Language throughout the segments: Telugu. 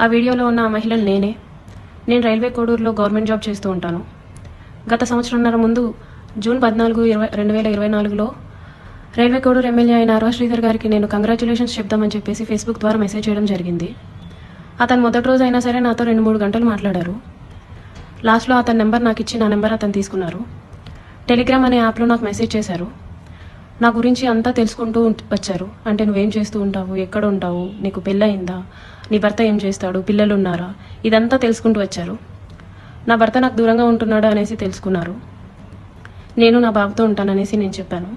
ఆ వీడియోలో ఉన్న ఆ మహిళను నేను రైల్వే కోడూరులో గవర్నమెంట్ జాబ్ చేస్తూ ఉంటాను. గత సంవత్సరంన్నర ముందు జూన్ 14, 2024లో రైల్వే కోడూరు ఎమ్మెల్యే అయిన ఆర్వా శ్రీధర్ గారికి నేను కంగ్రాచులేషన్స్ చెప్దామని చెప్పేసి ఫేస్బుక్ ద్వారా మెసేజ్ చేయడం జరిగింది. అతను మొదటి రోజు అయినా సరే నాతో 2-3 గంటలు మాట్లాడారు. లాస్ట్లో అతని నెంబర్ నాకు ఇచ్చి నా నెంబర్ అతను తీసుకున్నారు. టెలిగ్రామ్ అనే యాప్లో నాకు మెసేజ్ చేశారు. నా గురించి అంతా తెలుసుకుంటూ వచ్చారు. అంటే నువ్వేం చేస్తూ ఉంటావు, ఎక్కడ ఉంటావు, నీకు పెళ్ళయిందా, నీ భర్త ఏం చేస్తాడు, పిల్లలు ఉన్నారా, ఇదంతా తెలుసుకుంటూ వచ్చారు. నా భర్త నాకు దూరంగా ఉంటున్నాడు అనేసి తెలుసుకున్నారు. నేను నా బాబుతో ఉంటాననేసి నేను చెప్పాను.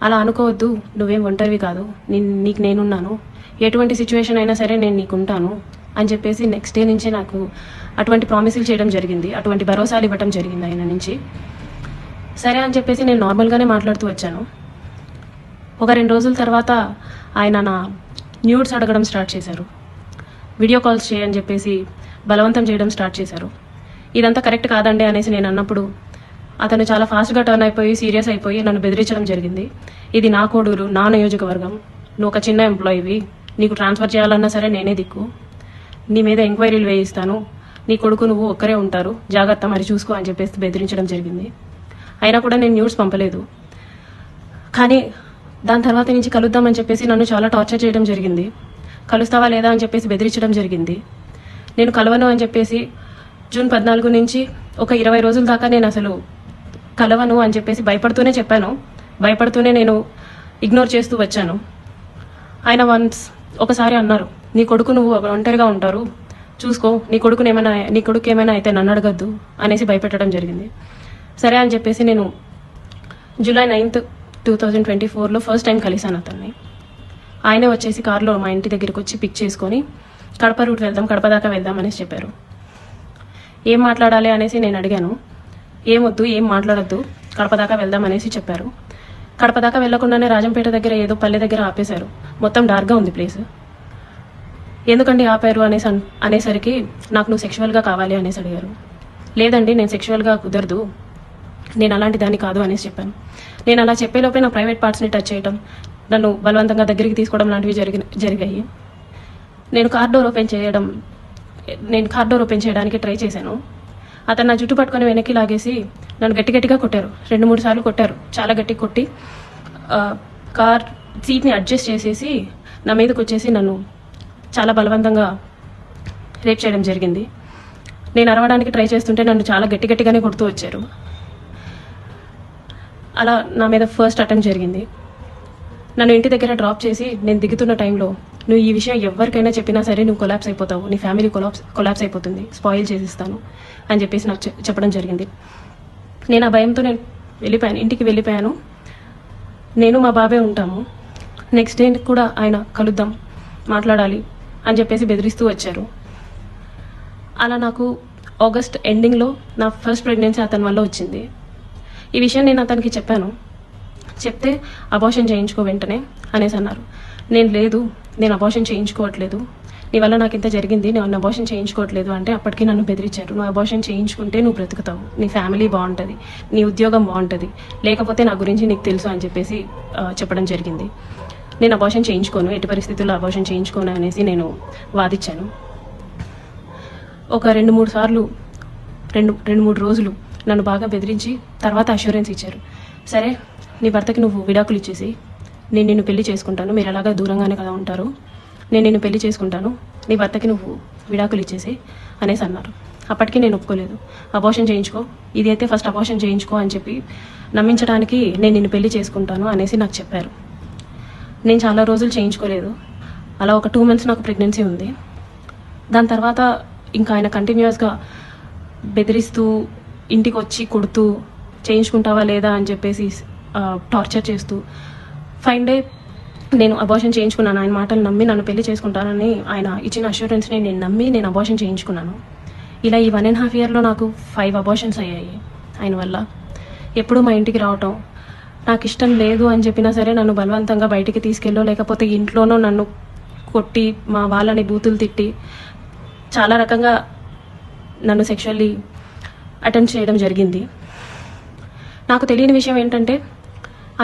అలా అనుకోవద్దు, నువ్వేం ఒంటరివి కాదు, నీకు నేనున్నాను, ఎటువంటి సిచ్యువేషన్ అయినా సరే నేను నీకు ఉంటాను అని చెప్పేసి నెక్స్ట్ డే నుంచి నాకు అటువంటి ప్రామిసులు చేయడం జరిగింది. అటువంటి భరోసాలు ఇవ్వడం జరిగింది ఆయన నుంచి. సరే అని చెప్పేసి నేను నార్మల్గానే మాట్లాడుతూ వచ్చాను. ఒక 2 రోజుల తర్వాత ఆయన నా న్యూడ్స్ అడగడం స్టార్ట్ చేశారు. వీడియో కాల్స్ చేయని చెప్పేసి బలవంతం చేయడం స్టార్ట్ చేశారు. ఇదంతా కరెక్ట్ కాదండి అనేసి నేను అన్నప్పుడు అతను చాలా ఫాస్ట్గా టర్న్ అయిపోయి సీరియస్ అయిపోయి నన్ను బెదిరించడం జరిగింది. ఇది నా కోడూరు, నా నియోజకవర్గం, నువ్వు ఒక చిన్న ఎంప్లాయీవి, నీకు ట్రాన్స్ఫర్ చేయాలన్నా సరే నేనే దిక్కు, నీ మీద ఎంక్వైరీలు వేయిస్తాను, నీ కొడుకు నువ్వు ఒక్కరే ఉంటారు, జాగ్రత్త మరి చూసుకో అని చెప్పేసి బెదిరించడం జరిగింది. అయినా కూడా నేను న్యూస్ పంపలేదు. కానీ దాని తర్వాత నుంచి కలుద్దామని చెప్పేసి నన్ను చాలా టార్చర్ చేయడం జరిగింది. కలుస్తావా లేదా అని చెప్పేసి బెదిరించడం జరిగింది. నేను కలవను అని చెప్పేసి జూన్ 14 నుంచి ఒక 20 రోజుల దాకా నేను అసలు కలవను అని చెప్పేసి భయపడుతూనే చెప్పాను. భయపడుతూనే నేను ఇగ్నోర్ చేస్తూ వచ్చాను. ఆయన ఒకసారి అన్నారు, నీ కొడుకు నువ్వు ఒంటరిగా ఉంటారు, చూసుకో, నీ కొడుకు ఏమైనా అయితే నన్ను అడగద్దు అనేసి భయపెట్టడం జరిగింది. సరే అని చెప్పేసి నేను జూలై 9, 2024లో ఫస్ట్ టైం కలిశాను అతన్ని. ఆయనే వచ్చేసి కారులో మా ఇంటి దగ్గరికి వచ్చి పిక్ చేసుకొని కడప రూట్ వెళ్దాం, కడప దాకా వెళ్దాం అనేసి చెప్పారు. ఏం మాట్లాడాలి అనేసి నేను అడిగాను. ఏమొద్దు, ఏం మాట్లాడద్దు, కడప దాకా వెళ్దాం అనేసి చెప్పారు. కడప దాకా వెళ్లకుండానే రాజంపేట దగ్గర ఏదో పల్లె దగ్గర ఆపేశారు. మొత్తం డార్క్గా ఉంది ప్లేస్. ఎందుకండి ఆపారు అనేసరికి నాకు నువ్వు సెక్షువల్గా కావాలి అనేసి అడిగారు. లేదండి, నేను సెక్షువల్గా కుదరదు, నేను అలాంటి దాన్ని కాదు అనేసి చెప్పాను. నేను అలా చెప్పేలోపే నా ప్రైవేట్ పార్ట్స్ని టచ్ చేయడం, నన్ను బలవంతంగా దగ్గరికి తీసుకోవడం లాంటివి జరిగాయి. నేను కార్ డోర్ ఓపెన్ చేయడానికి ట్రై చేశాను. అతను నా జుట్టు పట్టుకొని వెనక్కి లాగేసి నన్ను గట్టిగా కొట్టారు. 2-3 సార్లు కొట్టారు. చాలా గట్టిగా కొట్టి కార్ సీట్ని అడ్జస్ట్ చేసేసి నా మీదకి వచ్చేసి నన్ను చాలా బలవంతంగా రేప్ చేయడం జరిగింది. నేను అరవడానికి ట్రై చేస్తుంటే నన్ను చాలా గట్టిగానే కొడుతూ వచ్చారు. అలా నా మీద ఫస్ట్ అటెంప్ట్ జరిగింది. నన్ను ఇంటి దగ్గర డ్రాప్ చేసి నేను దిగుతున్న టైంలో, నువ్వు ఈ విషయం ఎవరికైనా చెప్పినా సరే నువ్వు కొలాప్స్ అయిపోతావు, నీ ఫ్యామిలీ కొలాప్స్ అయిపోతుంది, స్పాయిల్ చేసిస్తాను అని చెప్పేసి నాకు చెప్పడం జరిగింది. నేను ఆ భయంతో ఇంటికి వెళ్ళిపోయాను. నేను మా బాబే ఉంటాము. నెక్స్ట్ డే కూడా ఆయన కలుద్దాం, మాట్లాడాలి అని చెప్పేసి బెదిరిస్తూ వచ్చారు. అలా నాకు ఆగస్ట్ ఎండింగ్లో నా ఫస్ట్ ప్రెగ్నెన్సీ అతని వల్ల వచ్చింది. ఈ విషయం నేను అతనికి చెప్పాను. చెప్తే అబార్షన్ చేయించుకో వెంటనే అనేసి అన్నారు. నేను అబార్షన్ చేయించుకోవట్లేదు, నీ వల్ల నాకు ఇంత జరిగింది, నేను అబార్షన్ చేయించుకోవట్లేదు అంటే అప్పటికి నన్ను బెదిరించారు. నువ్వు అబార్షన్ చేయించుకుంటే నువ్వు బ్రతుకుతావు, నీ ఫ్యామిలీ బాగుంటుంది, నీ ఉద్యోగం బాగుంటుంది, లేకపోతే నా గురించి నీకు తెలుసు అని చెప్పేసి చెప్పడం జరిగింది. నేను అబార్షన్ చేయించుకోను, ఎట్టి పరిస్థితుల్లో అబార్షన్ చేయించుకోను అనేసి నేను వాదించాను. ఒక 2-3 సార్లు 2-3 రోజులు నన్ను బాగా బెదిరించి తర్వాత అష్యూరెన్స్ ఇచ్చారు. సరే, నీ భర్తకి నువ్వు విడాకులు ఇచ్చేసి నేను నిన్ను పెళ్లి చేసుకుంటాను, మీరు అలాగా దూరంగానే కదా ఉంటారు, నేను నిన్ను పెళ్లి చేసుకుంటాను, నీ భర్తకి నువ్వు విడాకులు ఇచ్చేసి అనేసి అన్నారు. అప్పటికి నేను ఒప్పుకోలేదు. అబార్షన్ చేయించుకో, ఇది అయితే ఫస్ట్ అబార్షన్ చేయించుకో అని చెప్పి నమ్మించడానికి నేను నిన్ను పెళ్లి చేసుకుంటాను అనేసి నాకు చెప్పారు. నేను చాలా రోజులు చేయించుకోలేదు. అలా ఒక 2 months నాకు ప్రెగ్నెన్సీ ఉంది. దాని తర్వాత ఇంకా ఆయన కంటిన్యూస్గా బెదిరిస్తూ ఇంటికి వచ్చి కొడుతూ చేయించుకుంటావా లేదా అని చెప్పేసి టార్చర్ చేస్తూ ఫైన్ డే నేను అబార్షన్ చేయించుకున్నాను. ఆయన మాటలు నమ్మి నన్ను పెళ్లి చేసుకుంటానని ఆయన ఇచ్చిన అష్యూరెన్స్ని నేను నమ్మి నేను అబార్షన్ చేయించుకున్నాను. ఇలా ఈ 1.5 yearలో నాకు 5 అబార్షన్స్ అయ్యాయి ఆయన వల్ల. ఎప్పుడు మా ఇంటికి రావటం, నాకు ఇష్టం లేదు అని చెప్పినా సరే నన్ను బలవంతంగా బయటికి తీసుకెళ్ళో లేకపోతే ఇంట్లోనో నన్ను కొట్టి మా వాళ్ళని బూతులు తిట్టి చాలా రకంగా నన్ను సెక్షువల్లీ అటెంప్ట్ చేయడం జరిగింది. నాకు తెలియని విషయం ఏంటంటే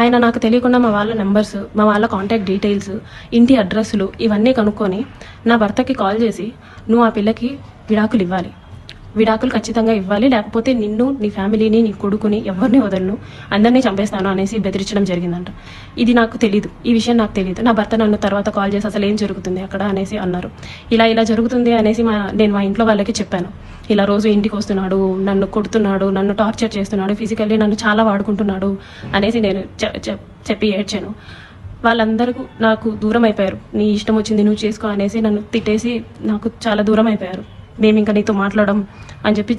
ఆయన నాకు తెలియకుండా మా వాళ్ళ నెంబర్స్, మా వాళ్ళ కాంటాక్ట్ డీటెయిల్స్, ఇంటి అడ్రస్లు ఇవన్నీ కనుక్కొని నా భర్తకి కాల్ చేసి, నువ్వు ఆ పిల్లకి విడాకులు ఇవ్వాలి, విడాకులు ఖచ్చితంగా ఇవ్వాలి, లేకపోతే నిన్ను, నీ ఫ్యామిలీని, నీ కొడుకుని ఎవరిని వదలను, అందరినీ చంపేస్తాను అనేసి బెదిరించడం జరిగిందంట. ఇది నాకు తెలీదు, ఈ విషయం నాకు తెలియదు. నా భర్త నన్ను తర్వాత కాల్ చేసి అసలు ఏం జరుగుతుంది అక్కడ అనేసి అన్నారు. ఇలా జరుగుతుంది అనేసి నేను మా ఇంట్లో వాళ్ళకి చెప్పాను. ఇలా రోజు ఇంటికి వస్తున్నాడు, నన్ను కొడుతున్నాడు, నన్ను టార్చర్ చేస్తున్నాడు, ఫిజికల్లీ నన్ను చాలా వాడుకుంటున్నాడు అనేసి నేను చెప్పి ఏడ్చాను. వాళ్ళందరూ నాకు దూరం అయిపోయారు. నీ ఇష్టం వచ్చింది నువ్వు చేసుకో అనేసి నన్ను తిట్టేసి నాకు చాలా దూరం అయిపోయారు. మేము ఇంకా నీతో మాట్లాడడం అని చెప్పి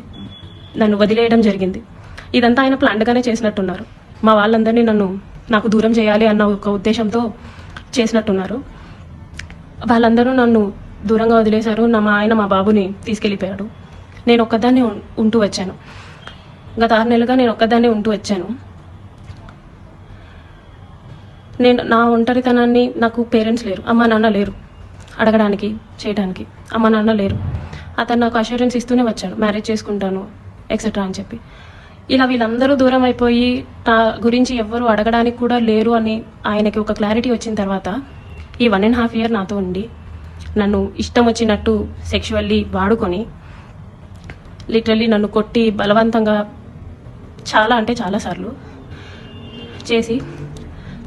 నన్ను వదిలేయడం జరిగింది. ఇదంతా ఆయన ప్లాన్గానే చేసినట్టున్నారు. మా వాళ్ళందరినీ నాకు దూరం చేయాలి అన్న ఒక ఉద్దేశంతో చేసినట్టున్నారు. వాళ్ళందరూ నన్ను దూరంగా వదిలేశారు. మా ఆయన మా బాబుని తీసుకెళ్ళిపోయాడు. నేను ఒక్కదాన్నే ఉంటూ వచ్చాను. గత 6 నెలలుగా నేను ఒక్కదాన్నే ఉంటూ వచ్చాను. నేను నా ఒంటరితనాన్ని, నాకు పేరెంట్స్ లేరు, అమ్మ నాన్న లేరు అడగడానికి, చేయడానికి. అమ్మ నాన్న లేరు. అతను నాకు అష్యూరెన్స్ ఇస్తూనే వచ్చాడు, మ్యారేజ్ చేసుకుంటాను ఎక్సెట్రా అని చెప్పి. ఇలా వీళ్ళందరూ దూరం అయిపోయి నా గురించి ఎవ్వరూ అడగడానికి కూడా లేరు అని ఆయనకి ఒక క్లారిటీ వచ్చిన తర్వాత ఈ 1.5 year నాతో ఉండి నన్ను ఇష్టం వచ్చినట్టు సెక్షువల్లీ వాడుకొని, లిటరల్లీ నన్ను కొట్టి బలవంతంగా చాలా అంటే చాలాసార్లు చేసి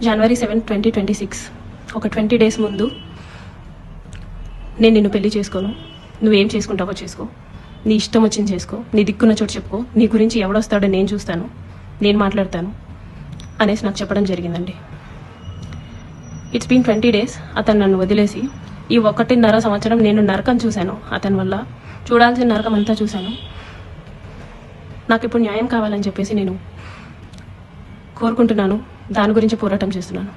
January 7, 2026 ఒక 20 days ముందు, నేను నిన్ను పెళ్లి చేసుకోను, నువ్వేం చేసుకుంటావో చేసుకో, నీ ఇష్టం వచ్చింది చేసుకో, నీ దిక్కున్న చోటు చెప్పుకో, నీ గురించి ఎవడొస్తాడో నేను చూస్తాను, నేను మాట్లాడతాను అనేసి నాకు చెప్పడం జరిగిందండి. ఇట్స్ బీన్ 20 days అతను నన్ను వదిలేసి. ఈ 1.5 సంవత్సరం నేను నరకం చూశాను. అతని వల్ల చూడాల్సిన నరకం అంతా చూశాను. నాకు ఇప్పుడు న్యాయం కావాలని చెప్పేసి నేను కోరుకుంటున్నాను. దాని గురించి పోరాటం చేస్తున్నాను.